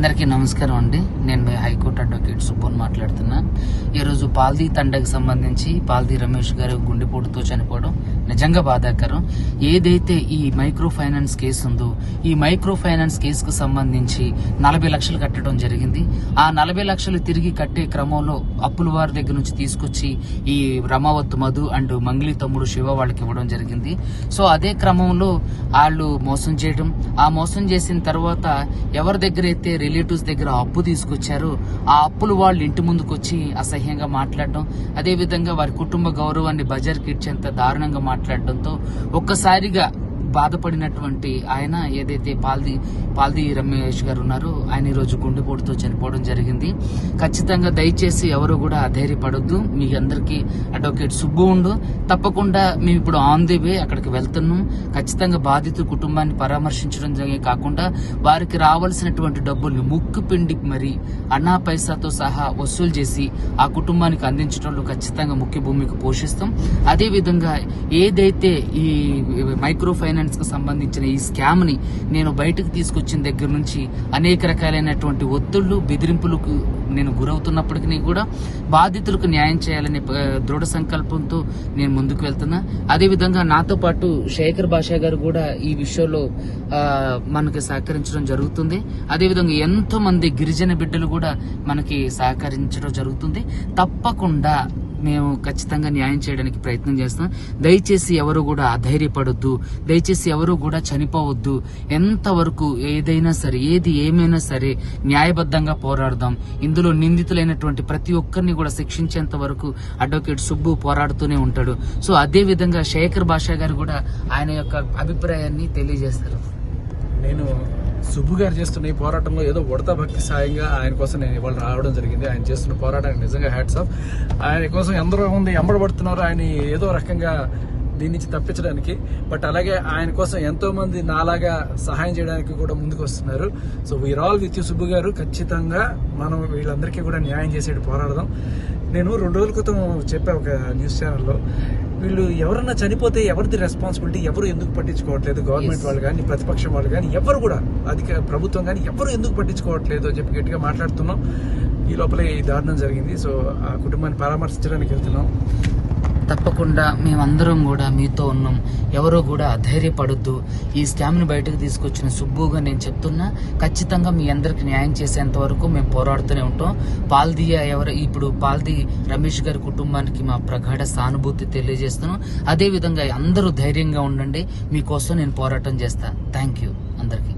అందరికీ నమస్కారం అండి. నేను మీ హైకోర్టు అడ్వకేట్ సుబ్బోన్ మాట్లాడుతున్నా. ఈరోజు పాల్దీ తండకు సంబంధించి పాల్దీ రమేష్ గారు గుండెపోటుతో చనిపోవడం నిజంగా బాధాకరం. ఏదైతే ఈ మైక్రో ఫైనాన్స్ కేసు ఉందో ఈ మైక్రో ఫైనాన్స్ కేసుకు సంబంధించి 40 లక్షలు కట్టడం జరిగింది. ఆ 40 లక్షలు తిరిగి కట్టే క్రమంలో అప్పుల వారి దగ్గర నుంచి తీసుకొచ్చి ఈ రమావత్ మధు అండ్ మంగ్లీ తమ్ముడు శివ వాళ్ళకి ఇవ్వడం జరిగింది. సో అదే క్రమంలో వాళ్ళు మోసం చేయడం, ఆ మోసం చేసిన తర్వాత ఎవరి దగ్గర అయితే రిలేటివ్స్ దగ్గర అప్పు తీసుకొచ్చారో ఆ అప్పులు వాళ్ళు ఇంటి ముందుకు వచ్చి అసహ్యంగా మాట్లాడడం, అదే విధంగా వారి కుటుంబ గౌరవాన్ని బజార్కి ఇచ్చేంత దారుణంగా మాట్లాడడంతో ఒక్కసారిగా బాధపడినటువంటి ఆయన ఏదైతే పాల్దీ రమేష్ గారు ఉన్నారో ఆయన ఈరోజు గుండెపోటుతో చనిపోవడం జరిగింది. ఖచ్చితంగా దయచేసి ఎవరు కూడా అధైర్యపడొద్దు. మీ అందరికీ అడ్వకేట్ సుబ్బు ఉండు. తప్పకుండా మేము ఇప్పుడు ఆన్ ది వే అక్కడికి వెళ్తున్నాం. ఖచ్చితంగా బాధితుల కుటుంబాన్ని పరామర్శించడం కాకుండా వారికి రావాల్సినటువంటి డబ్బుల్ని ముక్కు పిండి మరి అన్నా పైసాతో సహా వసూలు చేసి ఆ కుటుంబానికి అందించడంలో ఖచ్చితంగా ముఖ్య భూమిక పోషిస్తాం. అదే విధంగా ఏదైతే ఈ మైక్రో ఫైనాన్స్ కు సంబంధించిన ఈ స్కామ్ ని నేను బయటకు తీసుకొచ్చిన దగ్గర నుంచి అనేక రకాలైనటువంటి ఒత్తిళ్లు బెదిరింపులకు నేను గురవుతున్నప్పటికీ కూడా బాధితులకు న్యాయం చేయాలనే దృఢ సంకల్పంతో నేను ముందుకు వెళ్తున్నా. అదేవిధంగా నాతో పాటు శేఖర్ భాషా గారు కూడా ఈ విషయంలో మనకి సహకరించడం జరుగుతుంది. అదేవిధంగా ఎంతో మంది గిరిజన బిడ్డలు కూడా మనకి సహకరించడం జరుగుతుంది. తప్పకుండా మేము ఖచ్చితంగా న్యాయం చేయడానికి ప్రయత్నం చేస్తాం. దయచేసి ఎవరు కూడా అధైర్యపడొద్దు. దయచేసి ఎవరు కూడా చనిపోవద్దు. ఎంతవరకు ఏదైనా సరే ఏది ఏమైనా సరే న్యాయబద్ధంగా పోరాడదాం. ఇందులో నిందితులైనటువంటి ప్రతి ఒక్కరిని కూడా శిక్షించేంత వరకు అడ్వకేట్ సుబ్బు పోరాడుతూనే ఉంటాడు. సో అదే విధంగా శేఖర్ భాషా గారు కూడా ఆయన యొక్క అభిప్రాయాన్ని తెలియజేస్తారు. నేను సుబ్బు గారు చేస్తున్న ఈ పోరాటంలో ఏదో ఉడతా భక్తి సాయంగా ఆయన కోసం నేను ఇవాళ రావడం జరిగింది. ఆయన చేస్తున్న పోరాటానికి నిజంగా హ్యాట్స్ ఆఫ్. ఆయన కోసం ఎందరో మంది ఎంబడబడుతున్నారు ఆయన ఏదో రకంగా దీని నుంచి తప్పించడానికి. బట్ అలాగే ఆయన కోసం ఎంతో మంది నాలాగా సహాయం చేయడానికి కూడా ముందుకు వస్తున్నారు. So we are all with you Subbu గారు. ఖచ్చితంగా మనం వీళ్ళందరికీ కూడా న్యాయం చేసేట్టు పోరాడదాం. నేను 2 రోజుల క్రితం చెప్పా ఒక న్యూస్ ఛానల్లో, వీళ్ళు ఎవరన్నా చనిపోతే ఎవరిది రెస్పాన్సిబిలిటీ, ఎవరు ఎందుకు పట్టించుకోవట్లేదు, గవర్నమెంట్ వాళ్ళు కానీ ప్రతిపక్షం వాళ్ళు కానీ ఎవరు కూడా ప్రభుత్వం కానీ ఎవరు ఎందుకు పట్టించుకోవట్లేదు అని చెప్పి గట్టిగా మాట్లాడుతున్నాం. ఈ లోపలే ఈ దారుణం జరిగింది. సో ఆ కుటుంబాన్ని పరామర్శించడానికి వెళ్తున్నాం. తప్పకుండా మేమందరం కూడా మీతో ఉన్నాం. ఎవరో కూడా అధైర్యపడొద్దు. ఈ స్కామ్ ని బయటకు తీసుకొచ్చిన సుబ్బుగా నేను చెప్తున్నా. ఖచ్చితంగా మీ అందరికి న్యాయం చేసేంత వరకు మేము పోరాడుతూనే ఉంటాం. ఇప్పుడు పాల్దీ రమేష్ గారి కుటుంబానికి మా ప్రగాఢ సానుభూతి తెలియజేస్తున్నాం. అదే విధంగా అందరూ ధైర్యంగా ఉండండి. మీకోసం నేను పోరాటం చేస్తా. థ్యాంక్ యూ అందరికీ.